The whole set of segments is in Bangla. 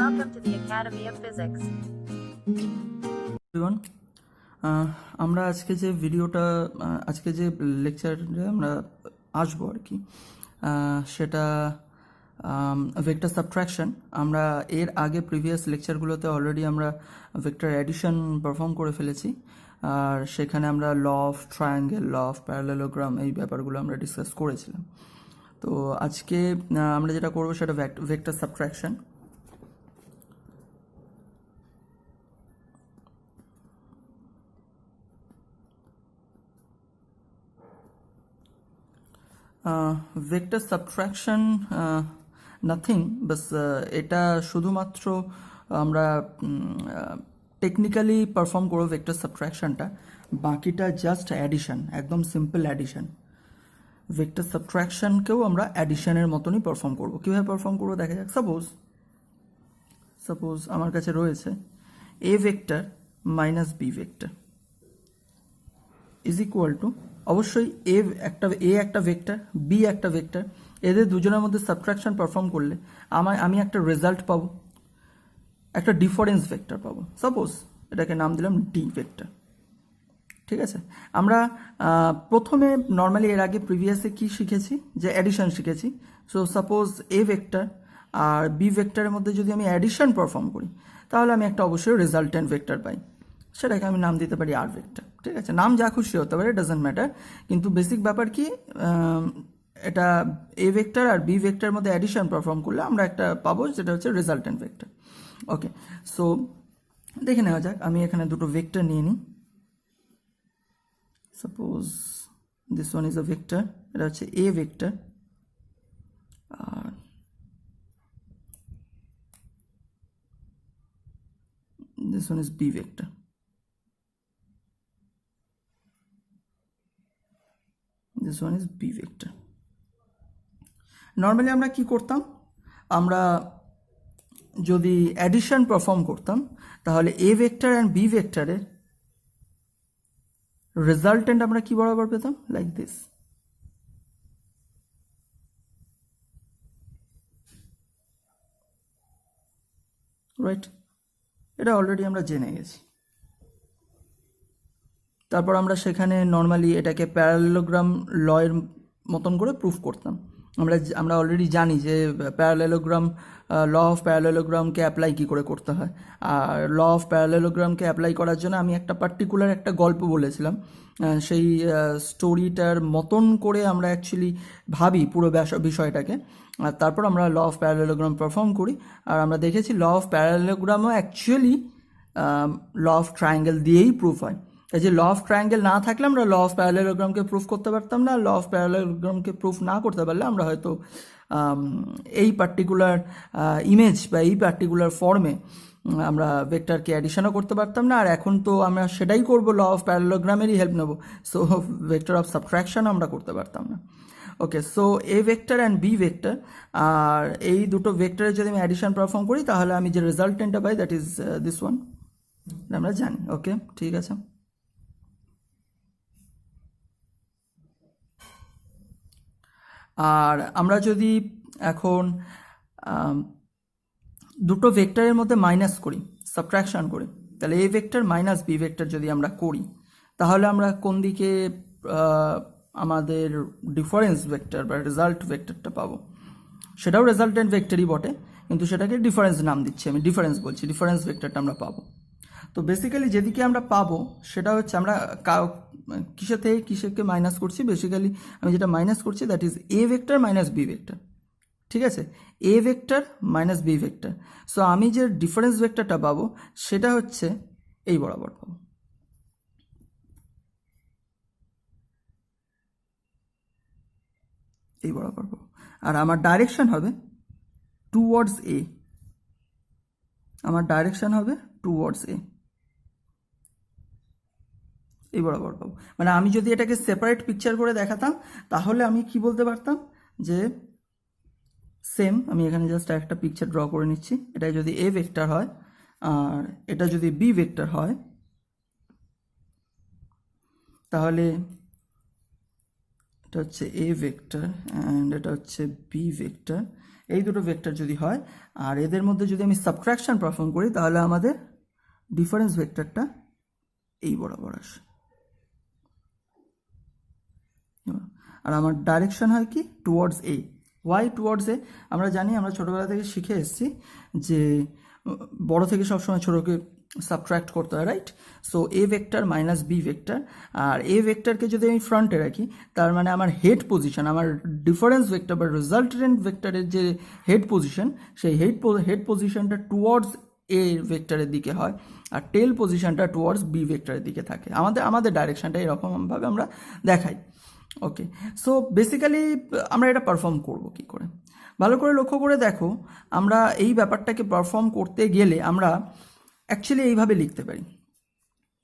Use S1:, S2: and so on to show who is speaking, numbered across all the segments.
S1: Welcome to the Academy of Physics.
S2: everyone, আমরা আজকে যে ভিডিওটা আজকে যে লেকচারে আমরা আসবো আর কি সেটা ভেক্টর সাবট্রাকশন। আমরা এর আগে প্রিভিয়াস লেকচারগুলোতে অলরেডি আমরা ভেক্টর অ্যাডিশন পারফর্ম করে ফেলেছি, আর সেখানে আমরা law of triangle, law of parallelogram এই ব্যাপারগুলো আমরা ডিসকাস করেছিলাম। তো আজকে আমরা যেটা করবো সেটা vector subtraction. Vector subtraction nothing, বাস এটা শুধুমাত্র আমরা টেকনিক্যালি পারফর্ম করবো ভেক্টর সাবট্রাকশনটা, বাকিটা জাস্ট অ্যাডিশন, একদম সিম্পল অ্যাডিশন। ভেক্টর সাবট্রাকশনকেও আমরা অ্যাডিশনের মতনই পারফর্ম করবো। কীভাবে পারফর্ম করবো দেখা যাক। সাপোজ আমার কাছে রয়েছে A vector minus B vector is equal to, অবশ্যই এ একটা ভেক্টর, বি একটা ভেক্টর, এদের দুজনের মধ্যে সাবট্রাকশন পারফর্ম করলে আমি একটা রেজাল্ট পাবো, একটা ডিফারেন্স ভেক্টর পাবো। সাপোজ এটাকে নাম দিলাম ডি ভেক্টর। ঠিক আছে, আমরা প্রথমে নর্মালি এর আগে প্রিভিয়াসে কি শিখেছি, যে অ্যাডিশন শিখেছি। সো সাপোজ এ ভেক্টর আর বি ভেক্টরের মধ্যে যদি আমি অ্যাডিশন পারফর্ম করি তাহলে আমি একটা অবশ্যই রেজাল্টেন্ট ভেক্টর পাই, সেটাকে আমি নাম দিতে পারি আর ভেক্টর। ঠিক আছে, নাম যা খুশি হতে পারে, ডাজন্ট ম্যাটার, কিন্তু বেসিক ব্যাপার কি, এটা এ ভেক্টর আর বি ভেক্টরের মধ্যে অ্যাডিশন পারফর্ম করলে আমরা একটা পাবো যেটা হচ্ছে রেজাল্টেন্ট ভেক্টর। ওকে, সো দেখে নেওয়া যাক। আমি এখানে দুটো ভেক্টর নিয়ে নিই। Suppose this one is A vector, এটা হচ্ছে এ ভেক্টর, আর this one is B vector. This one is B vector. Normally আমরা কি করতাম, আমরা যদি অ্যাডিশন পারফর্ম করতাম তাহলে এ ভেক্টর অ্যান্ড বি ভেক্টরের রেজাল্টেন্ট আমরা কি বরাবর পেতাম, লাইক দিস। রাইট, এটা অলরেডি আমরা জেনে গেছি। তারপর আমরা সেখানে নর্মালি এটাকে প্যারালেলোগ্রাম লয়ের মতন করে প্রুফ করতাম। আমরা অলরেডি জানি যে প্যারালেলোগ্রাম, ল অফ প্যারালেলোগ্রামকে অ্যাপ্লাই কী করে করতে হয়। আর ল অফ প্যারালেলোগ্রামকে অ্যাপ্লাই করার জন্য আমি একটা পার্টিকুলার একটা গল্প বলেছিলাম, সেই স্টোরিটার মতন করে আমরা অ্যাকচুয়ালি ভাবি পুরো বিষয়টাকে, আর তারপর আমরা ল অফ প্যারালেলোগ্রাম পারফর্ম করি। আর আমরা দেখেছি ল অফ প্যারালেলোগ্রামও অ্যাকচুয়ালি ল অফ ট্রায়াঙ্গেল দিয়েই প্রুফ হয়। এই যে ল অফ ট্রায়াঙ্গেল না থাকলে আমরা ল অফ প্যারালেলোগ্রামকে প্রুফ করতে পারতাম না। ল অফ প্যারালেলোগ্রামকে প্রুফ না করতে পারলে আমরা হয়তো এই পার্টিকুলার ইমেজ বা এই পার্টিকুলার ফর্মে আমরা ভেক্টরকে অ্যাডিশনও করতে পারতাম না। আর এখন তো আমরা সেটাই করবো, ল অফ প্যারালেলোগ্রামেরই হেল্প নেব, সো ভেক্টর অফ সাবট্রাকশন আমরা করতে পারতাম না। Okay, so A vector and B vector, আর এই দুটো ভেক্টরের যদি আমি অ্যাডিশন পারফর্ম করি তাহলে আমি যে রেজাল্টেন্টটা পাই দ্যাট ইজ দিস ওয়ান, আমরা জানি। ওকে, ঠিক আছে। আর আমরা যদি এখন দুটো ভেক্টরের মধ্যে মাইনাস করি, সাবট্রাকশন করি, তাহলে A vector minus B vector যদি আমরা করি তাহলে আমরা কোন দিকে আমাদের ডিফারেন্স ভেক্টর বা রেজাল্ট ভেক্টরটা পাবো। সেটাও রেজাল্টেন্ট ভেক্টরই বটে, কিন্তু সেটাকে ডিফারেন্স নাম দিচ্ছি, আমি ডিফারেন্স বলছি, ডিফারেন্স ভেক্টরটা আমরা পাবো। তো বেসিক্যালি যেদিকে আমরা পাবো সেটা হচ্ছে, আমরা কিসের থেকে কিসেরকে মাইনাস করছি, বেসিক্যালি আমি যেটা মাইনাস করছি that is A vector minus B vector. ঠিক আছে, A vector minus B vector. So আমি যে ডিফারেন্স ভেক্টরটা পাবো সেটা হচ্ছে এই বরাবর পাবো, এই বরাবর পাবো। আর আমার ডাইরেকশন হবে টুওয়ার্ডস এ, আমার ডাইরেকশন হবে টুওয়ার্ডস এ, এই বরাবর পাবো। মানে আমি যদি এটাকে সেপারেট পিকচার করে দেখাতাম তাহলে আমি কি বলতে পারতাম, যে সেম, আমি এখানে জাস্ট একটা পিকচার ড্র করে নিচ্ছি। এটা যদি এ ভেক্টর হয় আর এটা যদি বি ভেক্টর হয় তাহলে এটা হচ্ছে এ ভেক্টর অ্যান্ড এটা হচ্ছে বি ভেক্টর, এই দুটো ভেক্টর যদি হয় আর এদের মধ্যে যদি আমি সাবট্রাকশন পারফর্ম করি তাহলে আমাদের ডিফারেন্স ভেক্টরটা এই বরাবর আসে, আর আমার ডাইরেকশন হয় কি towards A. Why towards A? আমরা জানি, আমরা ছোটোবেলা থেকে শিখে এসেছি যে বড় থেকে সবসময় ছোটোকে সাবট্রাক্ট করতে হয়, right? So A vector minus B vector, আর এ ভেক্টরকে যদি আমি ফ্রন্টে রাখি তার মানে আমার হেড পজিশন, আমার ডিফারেন্স ভেক্টর বা রেজাল্টেন্ট ভেক্টরের যে হেড পজিশন, সেই হেড পজিশনটা টুয়ার্ডস এ ভেক্টরের দিকে হয়, আর টেল পজিশনটা টুয়ার্ডস বি ভেক্টরের দিকে থাকে। আমাদের ডাইরেকশনটা এরকমভাবে আমরা দেখাই। ওকে, সো বেসিক্যালি আমরা এটা পারফর্ম করব কি করে? ভালো করে লক্ষ্য করে দেখো, আমরা এই ব্যাপারটাকে পারফর্ম করতে গেলে আমরা অ্যাকচুয়ালি এইভাবে লিখতে পারি।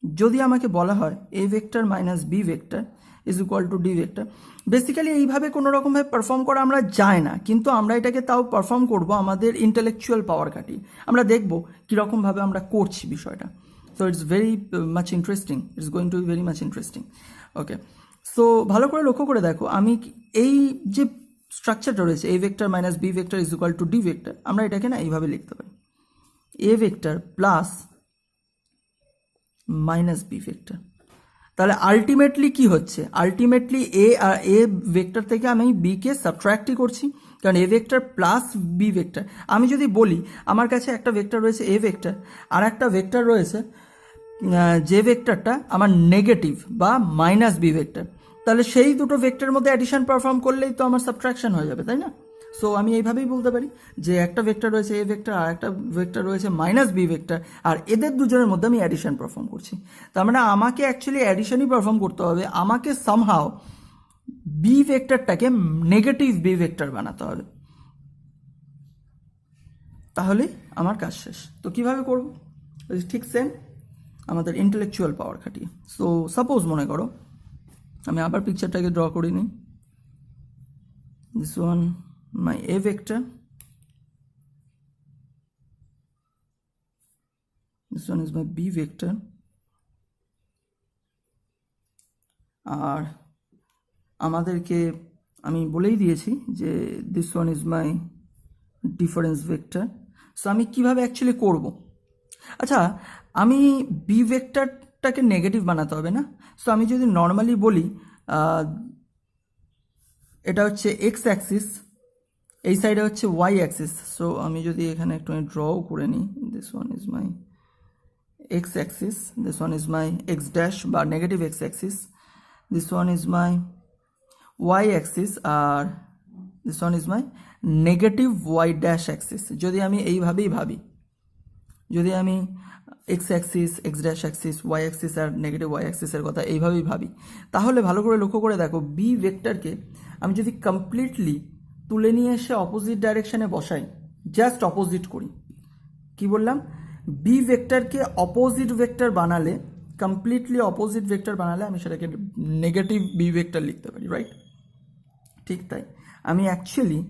S2: যদি আমাকে বলা হয় A vector minus B vector is equal to D vector, basically এইভাবে কোনো রকমভাবে পারফর্ম করা আমরা যায় না, কিন্তু আমরা এটাকে তাও পারফর্ম করব আমাদের ইন্টেলেকচুয়াল পাওয়ার কাটিয়ে। আমরা দেখব কীরকমভাবে আমরা করছি বিষয়টা। So it's very much interesting, it's going to be very much interesting. Okay, so ভালো করে লক্ষ্য করে দেখো, আমি এই যে স্ট্রাকচারটা রয়েছে A vector minus B vector is equal to D vector, আমরা এটাকে না এইভাবে লিখতে পারি A vector plus minus B vector. তাহলে আলটিমেটলি কি হচ্ছে? আলটিমেটলি এ ভেক্টর থেকে আমি বিকে সাবট্রাক্টই করছি, কারণ A vector plus B vector. আমি যদি বলি আমার কাছে একটা ভেক্টর রয়েছে এ ভেক্টর, আর একটা ভেক্টর রয়েছে যে ভেক্টরটা আমার নেগেটিভ বা মাইনাস বি ভেক্টর, তাহলে সেই দুটো ভেক্টরের মধ্যে অ্যাডিশন পারফর্ম করলেই তো আমার সাবট্রাকশন হয়ে যাবে, তাই না? সো আমি এইভাবেই বলতে পারি যে একটা ভেক্টর রয়েছে এ ভেক্টর আর একটা ভেক্টর রয়েছে মাইনাস বি ভেক্টর, আর এদের দুজনের মধ্যে আমি অ্যাডিশন পারফর্ম করছি। তার মানে আমাকে অ্যাকচুয়ালি অ্যাডিশনই পারফর্ম করতে হবে, আমাকে সামহাও বি ভেক্টরটাকে নেগেটিভ বি ভেক্টর বানাতে হবে, তাহলে আমার কাজ শেষ। তো কিভাবে করব? ঠিক সেম আমাদের ইন্টেলেকচুয়াল পাওয়ার খাটিয়ে। সো সাপোজ মনে করো আমি আবার পিকচারটাকে ড্র করে নিই, this one my a vector, this one is my b vector, আর আমাদেরকে আমি বলেই দিয়েছি যে this one is my difference vector। So আমি কিভাবে অ্যাকচুয়ালি করব? আচ্ছা, আমি বি ভেক্টরটাকে নেগেটিভ বানাতে হবে না? সো আমি যদি নর্মালি বলি এটা হচ্ছে এক্স অ্যাক্সিস, এই সাইডে হচ্ছে ওয়াই অ্যাক্সিস। সো আমি যদি এখানে একটু ড্রও করে নিই, this one is my X axis, this one is my X dash বা negative X axis, this one is my Y axis, আর this one is my negative Y dash axis. যদি আমি এইভাবেই ভাবি, যদি আমি X axis, X dash axis, Y axis আর নেগেটিভ ওয়াই অ্যাক্সিসের কথা এইভাবেই ভাবি, তাহলে ভালো করে লক্ষ্য করে দেখো বি ভেক্টরকে আমি যদি কমপ্লিটলি তুলে নিয়ে এসে অপোজিট ডাইরেকশনে বসাই, জাস্ট অপোজিট করি, কি বললাম? বি ভেক্টরকে অপোজিট ভেক্টর বানালে, কমপ্লিটলি অপোজিট ভেক্টর বানালে আমি সেটাকে নেগেটিভ বি ভেক্টর লিখতে পারি, রাইট? ঠিক তাই আমি অ্যাকচুয়ালি,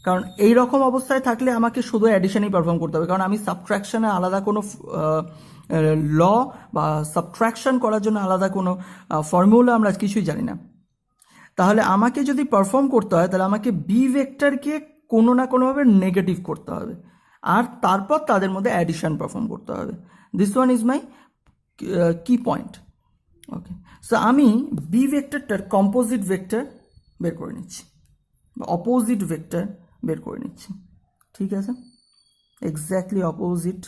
S2: কারণ এই রকম অবস্থায় থাকলে আমাকে শুধু অ্যাডিশনই পারফর্ম করতে হবে, কারণ আমি সাবট্রাকশনে আলাদা কোনো ল বা সাবট্রাকশন করার জন্য আলাদা কোনো ফর্মুলা আমরা কিছুই জানি না। তাহলে আমাকে যদি পারফর্ম করতে হয় তাহলে আমাকে বি ভেক্টরকে কোনো না কোনোভাবে নেগেটিভ করতে হবে, আর তারপর তাদের মধ্যে অ্যাডিশন পারফর্ম করতে হবে। দিস ওয়ান ইজ মাই কি পয়েন্ট। ওকে, সো আমি বি ভেক্টরটার কম্পোজিট ভেক্টর বের করে নিচ্ছি, বা অপোজিট ভেক্টর বের করে নিচ্ছি, ঠিক আছে? Exactly opposite.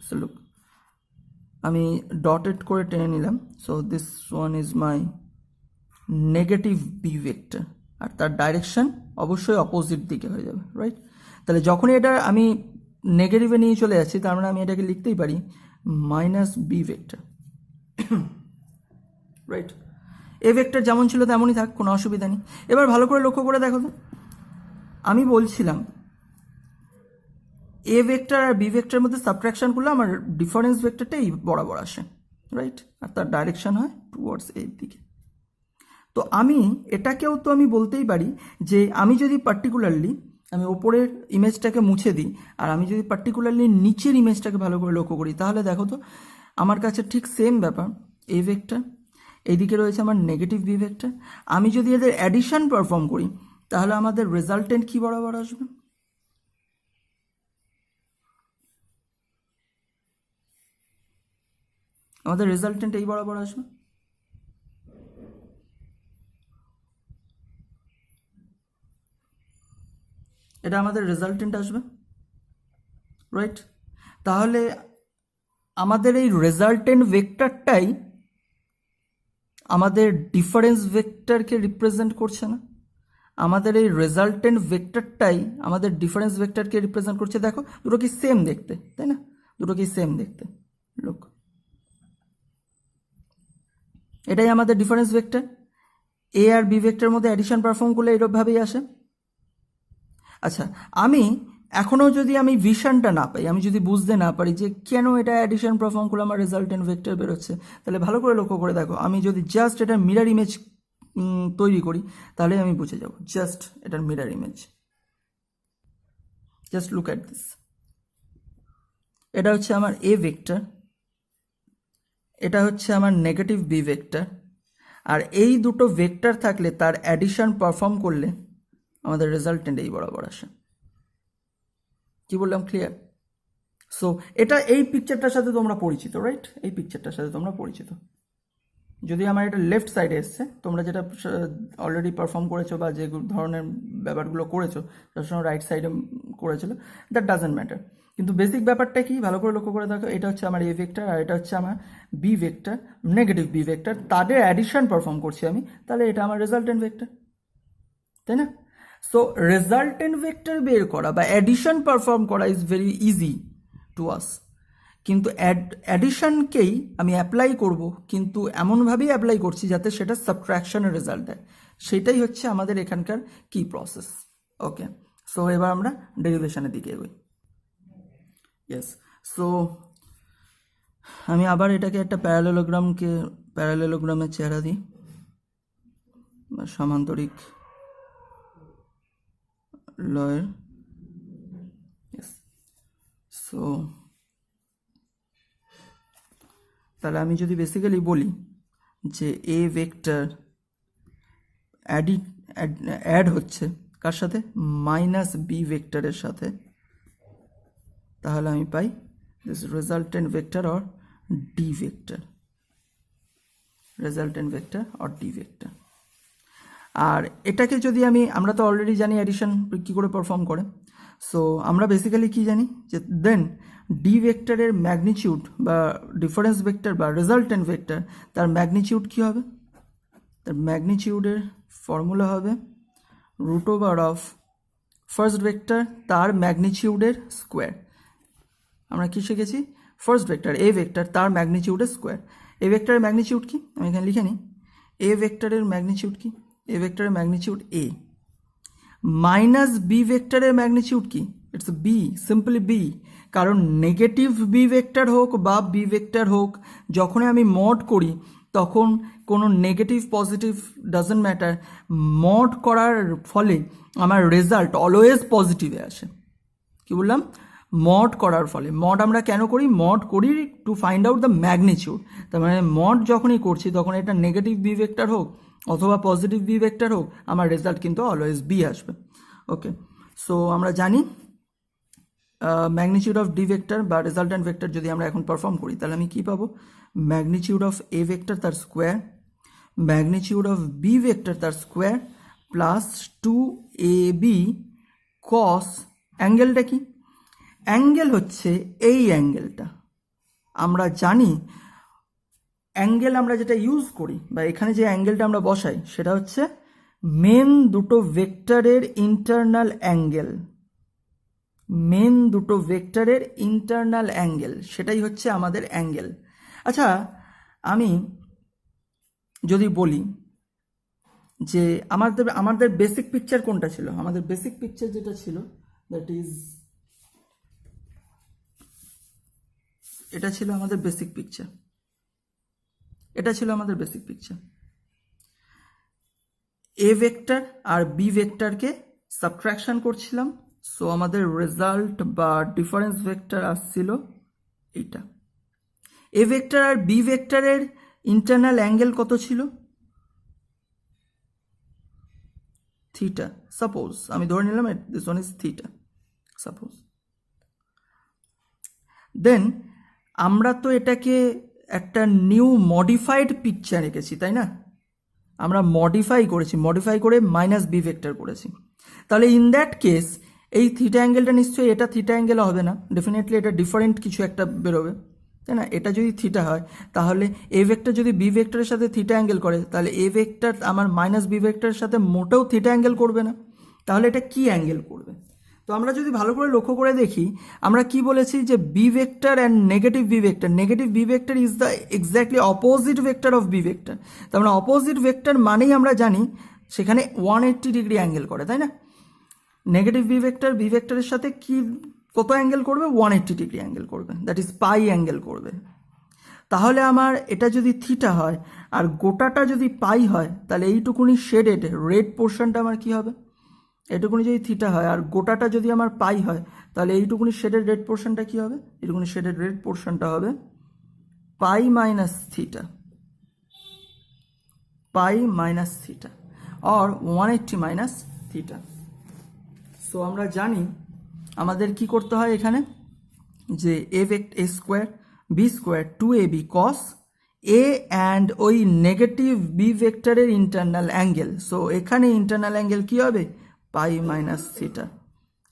S2: সো লুক, আমি ডটেড করে টেনে নিলাম। So this one is my negative B vector, আর তার ডাইরেকশন অবশ্যই অপোজিট দিকে হয়ে যাবে, রাইট? তাহলে যখনই এটা আমি নেগেটিভে নিয়ে চলে যাচ্ছি, তার মানে আমি এটাকে লিখতেই পারি minus B vector, right? A vector যেমন ছিল তেমনই থাক, কোনো অসুবিধা নেই। এবার ভালো করে লক্ষ্য করে দেখো তো, আমি বলছিলাম এ ভেক্টর আর বি ভেক্টরের মধ্যে সাবট্রাকশন করলে আমার ডিফারেন্স ভেক্টরটা এই বরাবর আসে, রাইট? আর তার ডাইরেকশন হয় টুয়ার্ডস এর দিকে। তো আমি এটাকেও তো আমি বলতেই পারি যে আমি যদি পার্টিকুলারলি আমি ওপরের ইমেজটাকে মুছে দিই, আর আমি যদি পার্টিকুলারলি নিচের ইমেজটাকে ভালো করে লক্ষ্য করি, তাহলে দেখো তো আমার কাছে ঠিক সেম ব্যাপার। এ ভেক্টর, এইদিকে রয়েছে আমার নেগেটিভ বি ভেক্টর। আমি যদি এদের অ্যাডিশন পারফর্ম করি তাহলে আমাদের রেজাল্টেন্ট কি বরাবর আসবে? আমাদের রেজাল্টেন্ট এই বরাবর আসবে। এটা আমাদের রেজাল্টেন্ট আসবে, রাইট? তাহলে আমাদের এই রেজাল্টেন্ট ভেক্টরটাই আমাদের ডিফারেন্স ভেক্টরকে রিপ্রেজেন্ট করছে না? আমাদের এই রেজাল্টেন্ট ভেক্টরটাই আমাদের ডিফারেন্স ভেক্টরকে রিপ্রেজেন্ট করছে। দেখো দুটো কি সেম দেখতে, তাই না? দুটো কি সেম দেখতে। লোক, এটাই আমাদের ডিফারেন্স ভেক্টর। এ আর বি ভেক্টরের মধ্যে অ্যাডিশন পারফর্ম করলে এরকমভাবেই আসে। আচ্ছা, আমি এখনও যদি আমি ভিশনটা না পাই, আমি যদি বুঝতে না পারি যে কেন এটা অ্যাডিশন পারফর্ম করলে আমার রেজাল্টেন্ট ভেক্টর বেরোচ্ছে, তাহলে ভালো করে লক্ষ্য করে দেখো, আমি যদি জাস্ট এটা মিরর ইমেজ তৈরি করি তাহলে আমি বুঝে যাব। জাস্ট এটার mirror image, just look at this. এটা হচ্ছে আমার এ ভেক্টর, এটা হচ্ছে আমার নেগেটিভ বি ভেক্টর, আর এই দুটো ভেক্টর থাকলে তার অ্যাডিশন পারফর্ম করলে আমাদের রেজাল্টেন্ট এই বরাবর আসে। কি বললাম, ক্লিয়ার? সো এটা এই পিকচারটার সাথে তোমরা পরিচিত, রাইট? এই পিকচারটার সাথে তোমরা পরিচিত। যদি আমার এটা লেফট সাইডে এসছে, তোমরা যেটা অলরেডি পারফর্ম করেছো বা যে ধরনের ব্যাপারগুলো করেছো তার সঙ্গে রাইট সাইডে করেছিল, দ্যাট ডাজেন্ট ম্যাটার। কিন্তু বেসিক ব্যাপারটা কি, ভালো করে লক্ষ্য করে দেখো, এটা হচ্ছে আমার এ ভেক্টর আর এটা হচ্ছে আমার B vector, negative B vector, তাদের অ্যাডিশন পারফর্ম করছি আমি, তাহলে এটা আমার রেজাল্টেন্ট ভেক্টর, তাই না? সো রেজাল্টেন্ট ভেক্টর বের করা বা অ্যাডিশন পারফর্ম করা is very easy to us. কিন্তু অ্যাডিশনকেই আমি অ্যাপ্লাই করব, কিন্তু এমনভাবেই অ্যাপ্লাই করছি যাতে সেটা সাবট্রাকশনের রেজাল্ট দেয়। সেটাই হচ্ছে আমাদের এখানকার কি প্রসেস। ওকে, সো এবার আমরা ডেরিভেশনের দিকে এগোই। ইয়েস, সো আমি আবার এটাকে একটা প্যারালেলোগ্রামের চেহারা দিই, বা সমান্তরিক লয়ের। ইয়েস, সো তাহলে আমি যদি বেসিক্যালি বলি যে এ ভেক্টর অ্যাড হচ্ছে কার সাথে, মাইনাস বি ভেক্টরের সাথে, তাহলে আমি পাই this resultant vector or D vector, resultant vector or D vector. আর এটাকে যদি আমরা তো অলরেডি জানি অ্যাডিশন কী করে পারফর্ম করে। সো আমরা বেসিক্যালি কি জানি যে দেন ডি ভেক্টরের ম্যাগনিটিউড বা ডিফারেন্স ভেক্টর বা রেজাল্টেন্ট ভেক্টর, তার ম্যাগনিটিউড কী হবে? তার ম্যাগনিটিউডের ফর্মুলা হবে root over of first vector তার ম্যাগনিটিউডের স্কোয়ার। আমরা কি শিখেছি? ফার্স্ট ভেক্টর এ ভেক্টর তার ম্যাগনিটিউডের স্কোয়ার। এ ভেক্টরের ম্যাগনিটিউড কি আমি এখানে লিখে নিই। এ ভেক্টরের ম্যাগনিটিউড কি? এ ভেক্টরের ম্যাগনিটিউড এ মাইনাস বি ভেক্টরের ম্যাগনিটিউড কি? It's B, simply B. কারণ নেগেটিভ বি ভেক্টর হোক বা বি ভেক্টর হোক, যখনই আমি মড করি তখন কোনো negative positive doesn't matter, mod করার ফলে আমার রেজাল্ট অলওয়েজ পজিটিভে আসে। কি বললাম? মড করার ফলে। মড আমরা কেন করি? মড করি to find out the magnitude. তার মানে মড যখনই করছি তখন এটা নেগেটিভ বি ভেক্টর হোক অথবা পজিটিভ বি ভেক্টর হোক, আমার রেজাল্ট কিন্তু অলওয়েজ বি আসবে। ওকে, সো আমরা জানি ম্যাগনিটিউড অফ ডি ভেক্টর বা রেজাল্টেন্ট ভেক্টর যদি আমরা এখন পারফর্ম করি তাহলে আমি কী পাবো? ম্যাগনিটিউড অফ এ ভেক্টর তার square, magnitude of B vector তার স্কোয়ার প্লাস 2ab কস, অ্যাঙ্গেলটা কি? অ্যাঙ্গেল হচ্ছে এই অ্যাঙ্গেলটা। আমরা জানি অ্যাঙ্গেল আমরা যেটা ইউজ করি বা এখানে যে অ্যাঙ্গেলটা আমরা বসাই সেটা হচ্ছে মেন দুটো ভেক্টরের ইন্টারনাল অ্যাঙ্গেল, মেন দুটো ভেক্টরের ইন্টারনাল অ্যাঙ্গেল, সেটাই হচ্ছে আমাদের অ্যাঙ্গেল। আচ্ছা, আমি যদি বলি যে আমাদের বেসিক পিকচার কোনটা ছিল? আমাদের বেসিক পিকচার যেটা ছিল দ্যাট ইজ, এটা ছিল আমাদের বেসিক পিকচার, এটা ছিল আমাদের বেসিক পিকচার। এ ভেক্টর আর বি ভেক্টরকে সাবট্রাকশন করছিলাম, সো আমাদের রেজাল্ট বা ডিফারেন্স ভেক্টর আসছিল এইটা। এ ভেক্টর আর বি ভেক্টরের ইন্টারনাল অ্যাঙ্গেল কত ছিল? থিটা। সাপোজ আমি ধরে নিলাম this one is theta, suppose. Then আমরা তো এটাকে একটা নিউ মডিফাইড পিকচার এঁকেছি, তাই না? আমরা মডিফাই করেছি, মডিফাই করে মাইনাস বি ভেক্টর করেছি। তাহলে ইন দ্যাট কেস এই থিটা অ্যাঙ্গেলটা নিশ্চয়ই এটা থিটা অ্যাঙ্গেল হবে না, ডেফিনেটলি এটা ডিফারেন্ট কিছু একটা বেরোবে, তাই না? এটা যদি থিটা হয় তাহলে এ ভেক্টর যদি বি ভেক্টরের সাথে থিটা অ্যাঙ্গেল করে তাহলে এ ভেক্টর আমার মাইনাস বি ভেক্টরের সাথে মোটেও থিটা অ্যাঙ্গেল করবে না। তাহলে এটা কি অ্যাঙ্গেল করবে? তো আমরা যদি ভালো করে লক্ষ্য করে দেখি, আমরা কি বলেছি যে B vector and negative B vector is the exactly opposite vector of B vector. তার মানে অপোজিট ভেক্টর মানেই আমরা জানি সেখানে 180 ডিগ্রি অ্যাঙ্গেল করে, তাই না? নেগেটিভ বি ভেক্টরের সাথে কি কত অ্যাঙ্গেল করবে? 180 ডিগ্রি অ্যাঙ্গেল করবে, দ্যাট ইজ পাই অ্যাঙ্গেল করবে। তাহলে আমার এটা যদি থিটা হয় আর গোটাটা যদি পাই হয় তাহলে এইটুকুনি শেডেড রেড পোর্শনটা আমার কি হবে? এটুকুনি যদি থিটা হয় আর গোটাটা যদি আমার পাই হয় তাহলে এইটুকুনি শেডেড রেড পোর্শনটা কি হবে? এইটুকুনি শেডেড রেড পোর্শনটা হবে pi minus theta, pi minus theta or 180 minus theta. So আমরা জানি আমাদের কি করতে হয় এখানে, যে A square B square 2ab cos A and ওই নেগেটিভ বি ভেক্টরের ইন্টারনাল অ্যাঙ্গেল। সো এখানে ইন্টারনাল অ্যাঙ্গেল কি হবে? Pi minus theta.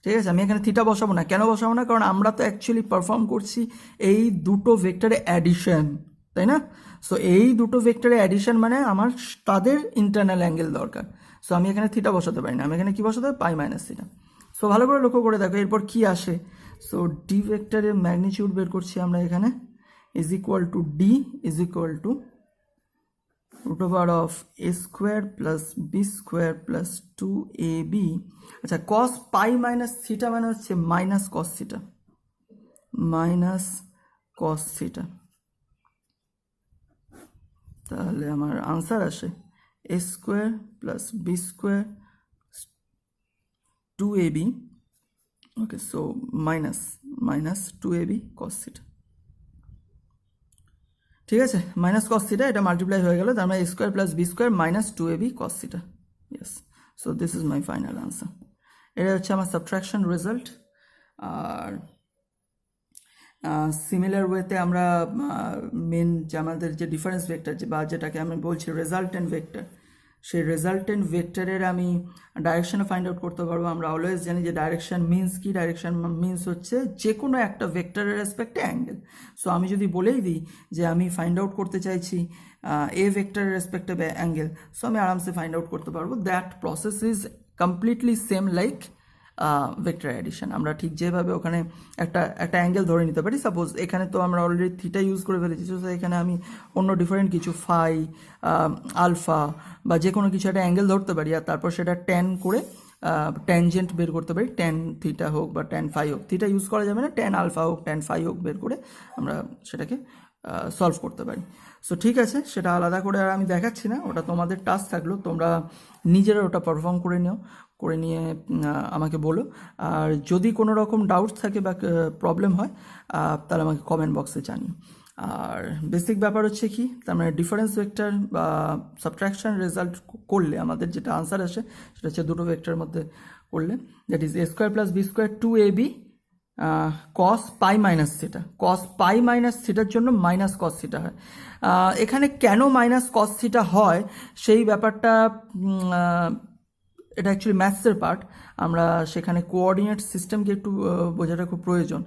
S2: ঠিক আছে, আমি এখানে থিটা বসাবো না। কেন বসাবো না? কারণ আমরা তো অ্যাকচুয়ালি পারফর্ম করছি এই দুটো ভেক্টরের অ্যাডিশন, তাই না? সো এই দুটো ভেক্টরের অ্যাডিশন মানে আমার তাদের ইন্টারনাল অ্যাঙ্গেল দরকার। সো আমি এখানে থিটা বসাতে পারি না, আমি এখানে কি বসাতে হবে? Pi minus theta. সো ভালো করে লক্ষ্য করে দেখো এরপর কি আসে। সো ডি ভেক্টরের ম্যাগনিটিউড বের করছি আমরা এখানে, is equal to D is equal two root over of a square plus b square plus 2ab। আচ্ছা, cos pi minus theta মানে হচ্ছে minus cos theta, minus cos theta। তাহলে আমার আনসার আসে a square plus b square 2ab। Okay, so minus 2ab cos theta। ঠিক আছে, মাইনাস কস থিটা, এটা মাল্টিপ্লাই হয়ে গেল, তার মানে square plus B square minus 2ab cos theta. Yes, so this is my final answer. এটা হচ্ছে আমার সাবট্রাকশন রেজাল্ট। আর সিমিলার ওয়েতে আমরা মেন যে আমাদের যে ডিফারেন্স ভেক্টর বা যেটাকে আমি বলছি রেজাল্টেন্ট ভেক্টর, সেই রেজাল্টেন্ট ভেক্টরের আমি ডাইরেকশনে ফাইন্ড আউট করতে পারবো। আমরা অলওয়েজ জানি যে ডাইরেকশন মিনস কি? ডাইরেকশন মিনস হচ্ছে যে কোনো একটা ভেক্টরের রেসপেক্টে অ্যাঙ্গেল। সো আমি যদি বলেই দিই যে আমি ফাইন্ড আউট করতে চাইছি এ ভেক্টরের রেসপেক্টে অ্যাঙ্গেল, সো আমি আরামসে ফাইন্ড আউট করতে পারবো। That process is completely same like vector addition. আমরা ঠিক যেভাবে ওখানে একটা অ্যাঙ্গেল ধরে নিতে পারি, সাপোজ এখানে তো আমরা অলরেডি থিটা ইউজ করে ফেলেছি, সো এখানে আমি অন্য ডিফারেন্ট কিছু ফাই, আলফা বা যে কোনো কিছু একটা অ্যাঙ্গেল ধরতে পারি আর তারপর সেটা ট্যান করে ট্যানজেন্ট বের করতে পারি। ট্যান থিটা হোক বা ট্যান ফাই হোক, থিটা ইউজ করা যাবে না, ট্যান আলফা হোক ট্যান ফাই হোক বের করে আমরা সেটাকে সলভ করতে পারি। সো ঠিক আছে, সেটা আলাদা করে আর আমি দেখাচ্ছি না, ওটা তোমাদের টাস্ক থাকলো, তোমরা নিজেরা ওটা পারফর্ম করে নিয়ে আমাকে বলো। আর যদি কোনো রকম ডাউট থাকে বা প্রবলেম হয় তাহলে আমাকে কমেন্ট বক্সে জানিও। আর বেসিক ব্যাপার হচ্ছে কি, তার মানে ডিফারেন্স ভেক্টর বা সাবট্রাকশন রেজাল্ট করলে আমাদের যেটা আনসার আসে সেটা হচ্ছে দুটো ভেক্টরের মধ্যে করলে, that is A square plus B square 2ab cos pi minus theta. Cos pi minus থিটার জন্য মাইনাস কস থিটা হয়। এখানে কেন মাইনাস কস থিটা হয় সেই ব্যাপারটা, এটা অ্যাকচুয়ালি ম্যাথসের পার্ট। আমরা সেখানে কোঅর্ডিনেট সিস্টেমকে একটু বোঝাটা খুব প্রয়োজন।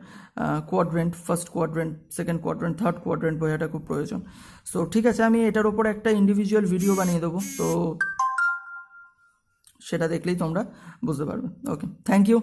S2: Quadrant, first quadrant, second quadrant, third quadrant বোঝাটা খুব প্রয়োজন। সো ঠিক আছে, আমি এটার ওপর একটা ইন্ডিভিজুয়াল ভিডিও বানিয়ে দেবো, তো সেটা দেখলেই তোমরা বুঝতে পারবে। ওকে, থ্যাংক ইউ।